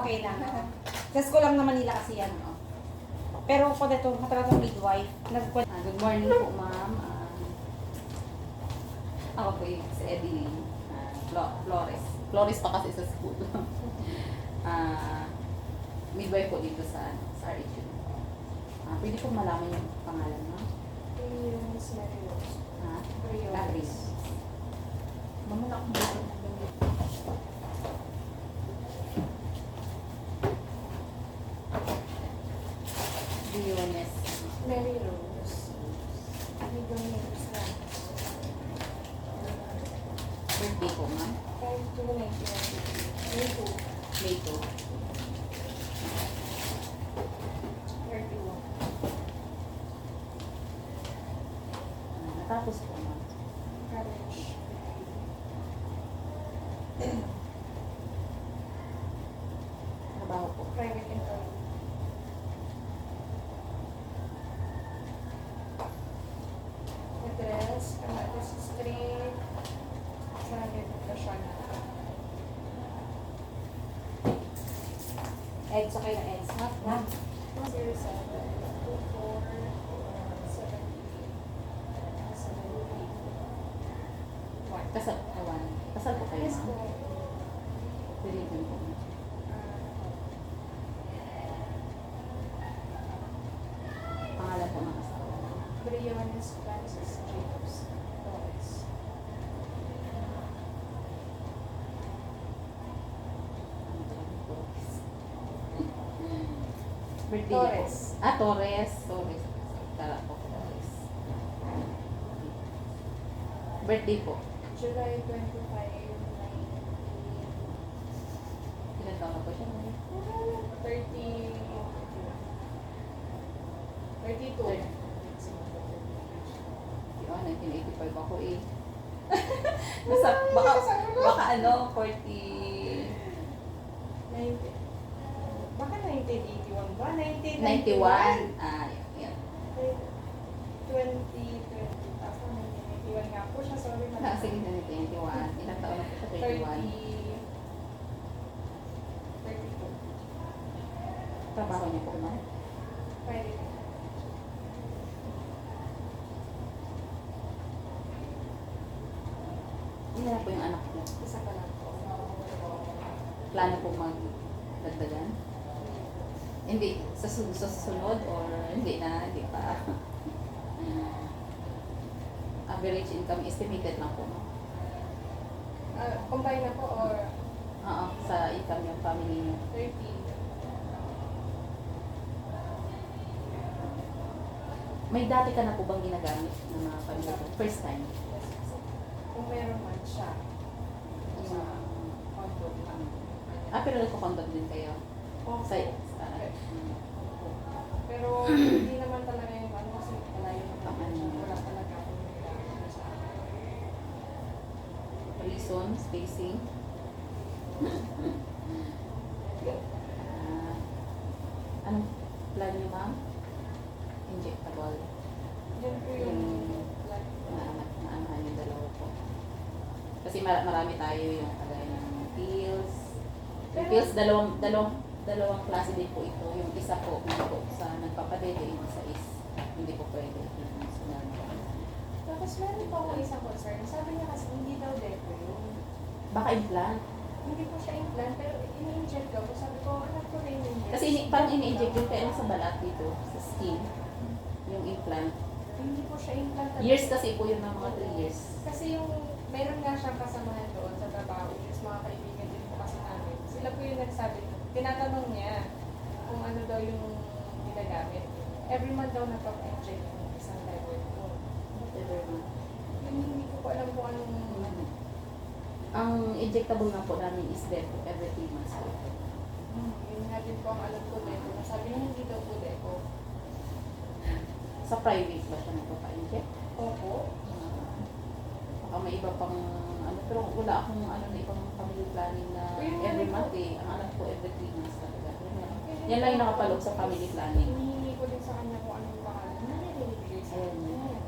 Okay lang. Sa school lang naman nila kasi yan. Oh. Pero po dito, matagal ng midwife. Good morning po, ma'am. Ako po yung si Edeline Flores. Flores pa kasi sa school. Midwife po dito sa RHU. Pwede po malaman yung pangalan mo? Yung Miss Mary Rose. Gabriel. Mamala akong dito. Diones. Mary Rose. Rose na. Birthday po, ma'am. 5/2/1991. May 2. 31. Natapos po, ma'am. College. Trabaho po. Private employee. Address, Camates Street, Barangay Poblacion. Eds, okay na Eds. Ha? 07-24-78-78-1. Kasal po kayo, Yes po. ma'am. Pwede din po. Pangalan po ng asawa. Briones Francis Jacobs Torres. Birthday Torres. niya po. Torres. Torres. Tara po, Torres. Birthday po. July 25, 19... Ilan taon na po siya? 30... 32. Yun, 1985 ako eh. baka ano, 40... 90. Baka 1981 ba? 91. Yan. 2020. Tapos 1981 nga po siya. Sorry, Sige, 1991. Ilang taon na po siya? 31. 32. Trabaho niya po, ma'am. Pwede. Ilan na po yung anak niya? Isa pa lang po. Plano po magdagdagan? Hindi. Sa susunod or hindi na? Hindi pa. Average income estimated lang po, no? Combine na po or Oo, sa income yung family niyo. 30. May dati ka na po bang ginagamit ng mga pamilya ko? First time? Kung meron man siya. Sa condo lang. Pero nagko-conduct din kayo? Opo. Pero hindi naman talaga yung ano kasi malayo naman siya. Wala talaga akong nagkakaroon sa akin. Reason, spacing. Anong plan niyo, ma'am? Injectable. Yan po yung plan ko. Naanahan yung dalawa po. Kasi marami tayo yung kagaya ng pills. Yung pills, dalawang klase din po ito. Yung isa po, sa nagpapadede, yung isa is hindi po pwede. Tapos meron pa akong isang concern. Sabi niya kasi hindi daw depo yun. Baka implant. Hindi po siya implant, pero ini-inject ko. Sabi ko, anak ko rin yun. Kasi parang ini-inject yung kaya sa balat dito, sa skin. Yung implant. Hindi po siya implant. Years kasi po yun ng mga 3 years. Kasi yung, meron nga siyang kasamahan doon sa trabaho, is mga kaibigan din po kasi namin. Sila po yung nagsabi, tinatanong niya kung ano daw yung ginagamit. Every month daw napag-inject yung isang level ko. Whatever na. Yun, hindi ko po alam kung anong ano. Ang injectable nga po namin is Depo every 3 months po. Yun nga din po ang alam ko depo. Sabi niya hindi daw po depo. Sa private ba siya nagpapa-inject? Opo. Baka may iba pang ano, pero wala akong ano na ibang family planning na every month eh. Ang anak ko every 3 months talaga. Yan lang yung nakapaloob sa family planning. Hinihingi ko din sa kanya kung anong pangalan na nilibigay sa Ayun. kanya.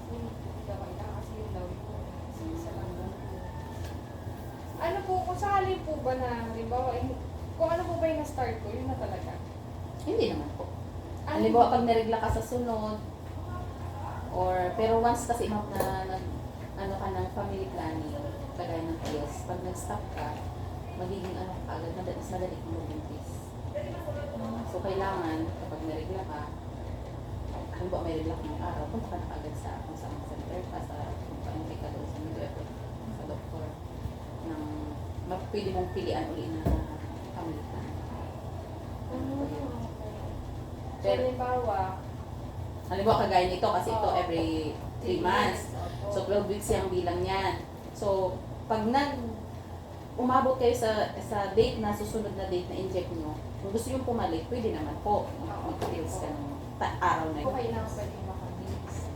Hindi daw kailangan kasi yun daw yun. Kasi isa lang daw po. Ano po, kung sakali po ba na, halimbawa, kung ano po ba yung na-start ko, yun na talaga. Hindi naman po. Ah, Halimbawa, pag naregla ka sa sunod, pero once kasi ma'am na ano ka ng family planning, kagaya ng pills, pag nag-stop ka, magiging ano ka agad, mas madali kang magbuntis. So, kailangan, kapag naregla ka, halimbawa may regla ka ng araw, punta ka na agad sa kung saan center ka, kung pa-intake ka doon sa midwifery, sa doktor, pwede mong pilian uli na family planning. So, Halimbawa, kagaya nito, kasi ito Oo. every 3 months. So, 12 weeks yung bilang niyan. So, pag umabot kayo sa date na, susunod na date na inject nyo, kung gusto yung pumalit, pwede naman po. Mag-pills ka ng araw na yun. Okay lang pwede makabilis.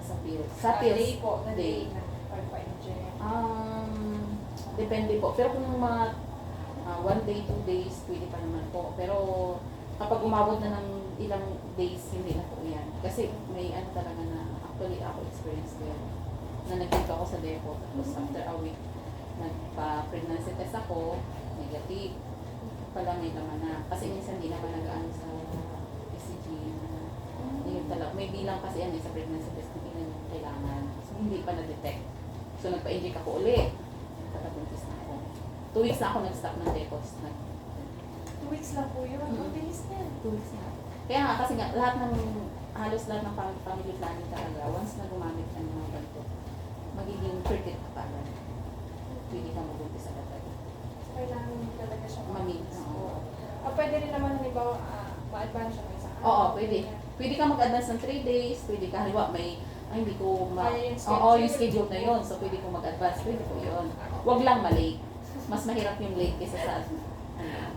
Sa pills. Sa day po, na day. day na pagpa-inject. Depende po. Pero kung mga 1 day, 2 days, pwede pa naman po. Pero kapag umabot na ng ilang days, hindi na po yan. Kasi may ano talaga na, actually ako experience ko yan. Na nag-dito ako sa depot. Tapos after a week, nagpa-pregnancy test ako, negative. Pala may laman na. Kasi minsan di naman nag-ano sa PCG na yun talaga. May bilang kasi yan sa pregnancy test kung ilan yung kailangan. So hindi pa na-detect. So nagpa-inject ako ulit. Nagpapabuntis na ako. 2 weeks na ako nag-stop ng depots. 2 weeks lang po yun. Ang bilis na. 2 weeks na. Kaya nga, kasi nga, halos lahat ng family planning talaga, once na gumamit ka ng mga ganito, magiging fertile ka pa agad. Pwede kang magbuntis agad. So, kailangan talaga siya Mamit. Oo. Pwede rin naman, halimbawa, ma-advance siya ng isang Oo, pwede. Pwede ka mag-advance ng 3 days, pwede ka, halimbawa, hindi ko Kaya yung schedule. Oo, yung schedule na yun, so pwede ko mag-advance, pwede ko yun. Huwag lang ma-late. Mas mahirap yung late kaysa sa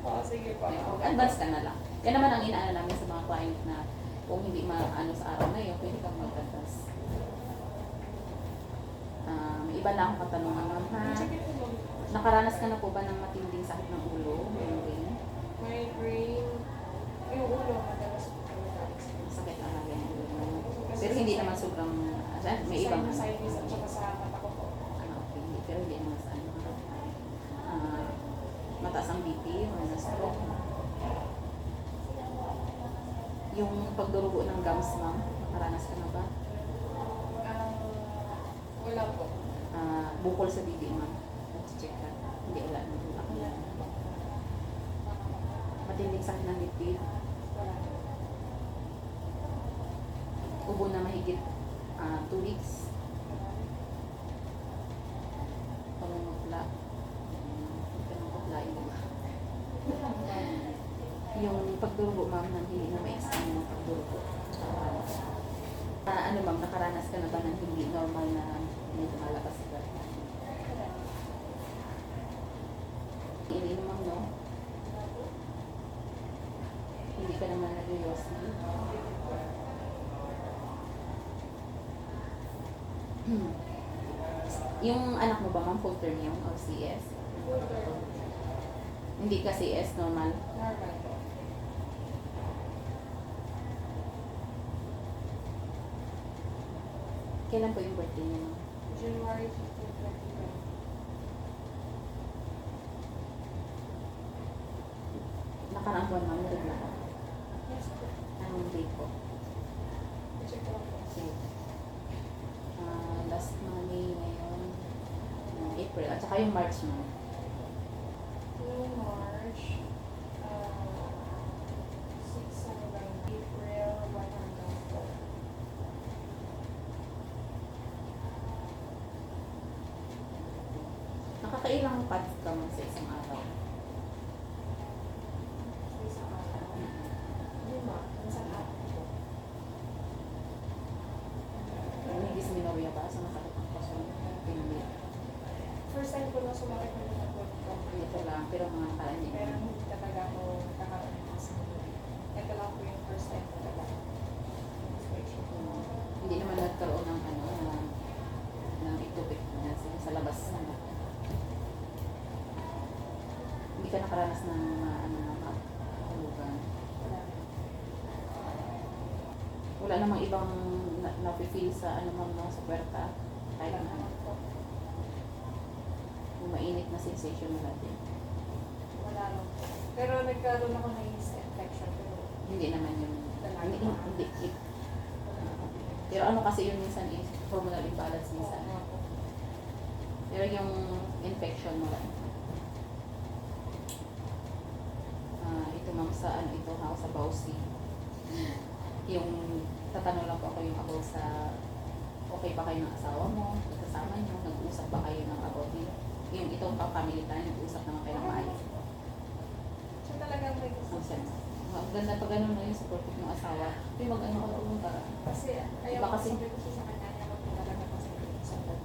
Oo, sige po. advance ka na lang. Yan naman ang inaano namin sa mga client na kung hindi maano sa araw na yun, pwede kang mag-advance. May iba lang akong katanungan, ma'am, ha? Sige po, ma'am. Nakaranas ka na po ba ng matinding sakit ng ulo? Migraine? Migraine. Yung ulo, madalas po talaga. Sakit ang lagay ng ulo mo. Pero hindi naman sobrang, may ibang Sinus at saka sa mata ko po. Okay, pero hindi naman sa ano. Mataas ang BP or na-stroke. Yung pagdurugo ng gums, ma'am, nakaranas ka na ba? Wala po. Bukol sa bibi, ma'am. Check ka. Hindi, wala. Wala. Matinding sakit ng dibdib. Wala. Ubo na mahigit 2 weeks. Pangungutla. Pangungutla yung yung pagdurugo, ma'am, nang hindi na ma-extend yung pagdurugo. Ano, ma'am, nakaranas ka na ba ng hindi normal na medyo malakas ka? Iniinom, ma'am, no? Hindi ka naman nag-yosi. Yung anak mo ba, ma'am, full term yung or CS? Hindi ka CS, normal. Normal po. Kailan po yung birthday niya, ma'am? January 15, 2020. Nakaraang buwan, ma'am, nagla ka. Yes po. Anong date po? Check ko lang po. Okay. Last Monday ngayon, April, at saka yung March, ma'am. Noong March, 6 ano lang, April, 1 hanggang 4. Nakakailang pads ka, ma'am, sa isang araw? Sa isang araw. 5, minsan 4 po. May dysmenorrhea ba sa masakit ng puso? Hindi. First time ko na sumakit ng mga ko. Ito lang, pero mga nakaraan din. Pero hindi talaga ako nakakaroon ng dysmenorrhea. Ito lang po yung first time talaga. Hindi naman nagkaroon ng ng ectopic na sa labas. Hindi ka nakaranas ng hulugan. Wala namang ibang na-feel sa ma'am, no, sa puwerta. Kahit na yung mainit na sensation mo natin. Wala lang po. Pero nagkaroon ako ng yeast infection. Pero Hindi naman yun. Talaga. Hindi. Pero ano kasi yun minsan is hormonal imbalance minsan. Pero yung infection mo lang. Ito ma'am sa ano ito ha, sa Bausi. Yung tatanong lang po ako yung about sa okay ba kayo ng asawa mo, kasama niyo, nag-uusap ba kayo ng about yung itong family time, nag-uusap naman kayo ng maayos. So talagang may gusto. Ang sen. Ang ganda pag ganun na yung supportive ng asawa. Yung mag-ano ka na para. Kasi ayaw Iba ko kasi- sabi ko siya sa kanya, ayaw ko talaga kasi sa kanya.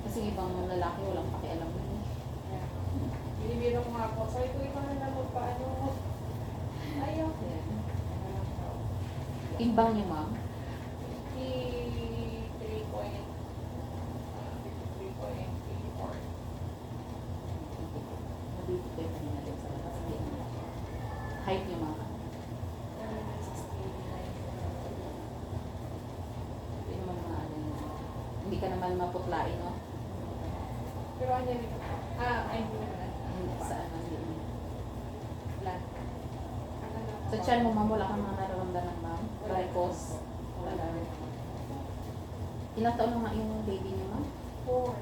Kasi ibang lalaki walang pakialam yun. Kaya, binibiro ko nga po. Sabi ko, ikaw na lang magpaano mo. Ayaw. Yeah. Ayaw ko. Timbang niyo ma'am. 53.84. Nabibig kayo kanina din sa labas. Height niyo ma'am. Hindi naman mga ano yun. Hindi ka naman maputlain, no? Pero ano yun? Ay, hindi naman. Saan man yun. Flat. Ano na Sa tiyan mo ma'am, wala kang mga nararamdaman ma'am. Ricos. Wala na rin. Ilang taon na nga yung baby niyo ma'am? 4. Ano?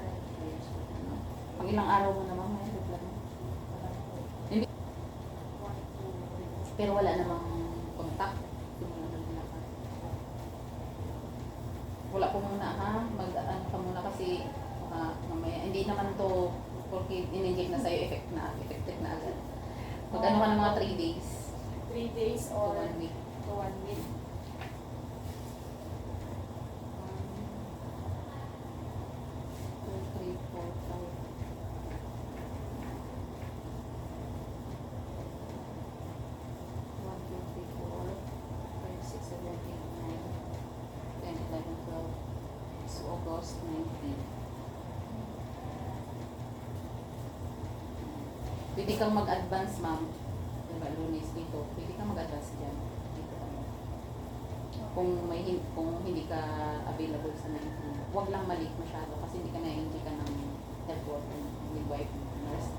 Pang ilang araw mo na ma'am, may reply mo. Pero wala namang contact. Wala po muna ha, mag-ano ka muna kasi mamaya, hindi naman to porque in-inject na sa'yo, effective na agad. Mag-ano ka ng mga 3 days 3 days to or 1 week. to 1 week. 2, 3, 4, 5. 1, 2, 3, 4, 5, 6, 7, 8, 9, 10, 11, 12. So, August 19. Pwede kang mag-advance, ma'am. Diba, Lunes dito. Pwede kang mag-advance dyan. Dito kami. Kung hindi ka available sa 19, huwag lang malik masyado kasi hindi ka na-enjoy ka ng health worker, midwife, nurse.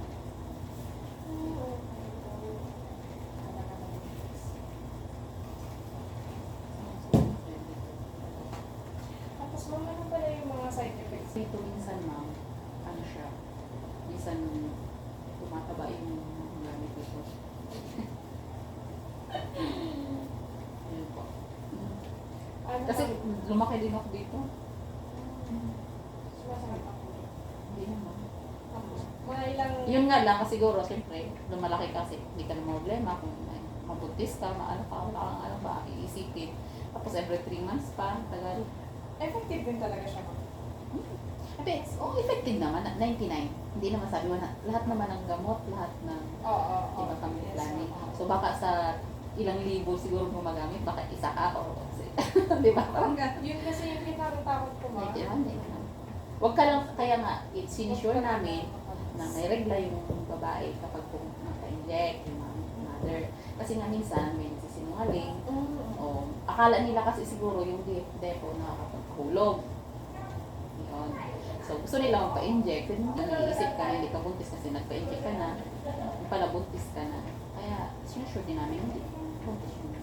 Tapos mama ano pala yung mga side effects? Dito minsan, ma'am, ano siya, minsan tumataba yung gamit dito. Yun po. Ano Kasi ba? lumaki din ako dito. Sumasakit ako. Hindi naman. Tapos, mga ilang... Yun nga lang, kasi siguro, siyempre, lumalaki kasi, hindi ka na problema kung mabuntis ka, maano ka, wala kang ano ba, iisipin. Tapos every 3 months pa, tagal. Effective din talaga siya. Effective naman, 99. Hindi naman sabi mo na, lahat naman ng gamot, lahat ng, Oo. iba kami Yes, planning. oo. So baka sa ilang libo siguro gumagamit, baka isa ka o di ba? Parang gano'n. Yun kasi yung kinatakot ko ma. Hindi naman. Huwag ka lang, kaya nga, sinisure namin na may regla yung babae kapag kung naka-inject, yung mother. Kasi nga minsan may nagsisinungaling. O, akala nila kasi siguro yung depo nakakapagpahulog. Yun. So, gusto nila magpa-inject. Nag-iisip ka na hindi ka buntis kasi nagpa-inject ka na. Yung pala buntis ka na. Kaya, sinusure din namin hindi. Buntis yung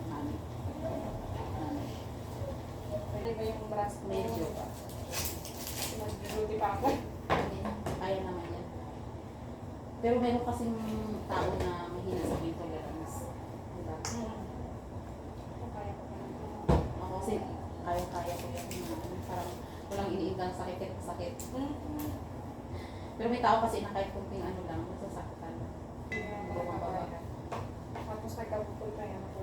mami. Pwede ba yung breast mo? Medyo. Nag-duty pa ako. Kaya naman yan. Pero meron kasing tao na mahina sa intolerance. Diba? Okay. Ako kasi kaya-kaya ko yan. Parang walang iniindang sakit. Pero may tao kasi na kahit kunting ano lang, masasaktan. Tapos nagkabukol ka yan ako.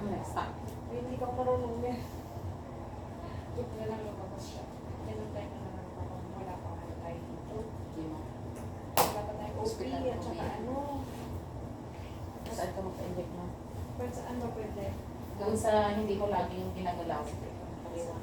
Nag-stuck. Hindi ka marunong yan. Tut na lang lumabas siya. Ganun tayo na lang ako. Wala pa nga tayo dito. Hindi mo. Wala pa tayo OP Hospital at saka OP. ano. Saan ka magpa-inject mo? Pero saan ba pwede? Doon sa hindi ko laging ginagalaw. Kaliwa.